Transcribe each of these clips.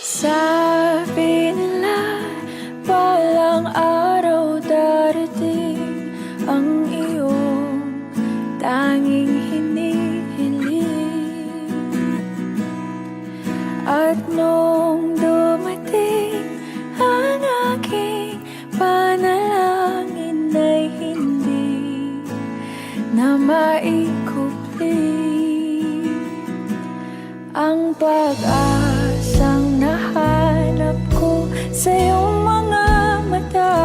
Sabi nila, balang araw darating ang iyong tanging hinihiling. At nung dumating ang aking panalangin ay hindi na maikupli ang pag-asang nahanap ko sa iyong mga mata,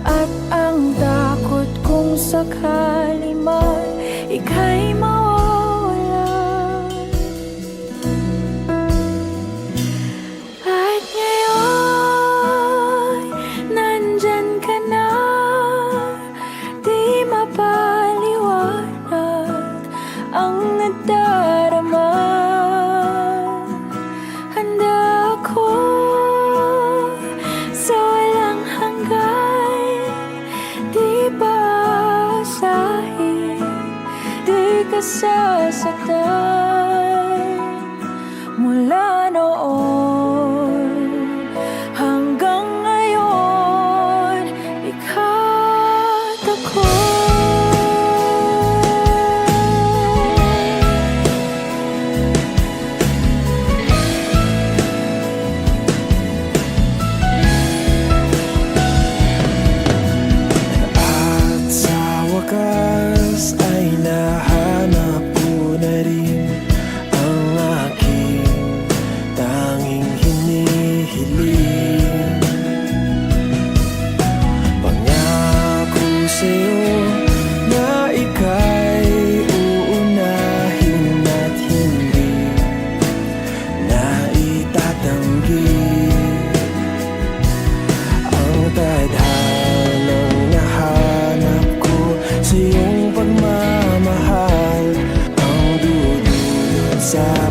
at ang takot kung sakali man ika'y mawawala. At ngayon, nandyan ka na, di mapaliwanag ang nadarama. Sasaktan mula noon hanggang ngayon, ikat ako. At sa wakas ay nahanap na rin ang aking tanging hinihiling. Pangako sa'yo na ika'y uunahin at hindi na itatanggi ang tadhanang nahanap ko sa iyong pagmamahal, ang dudulot sa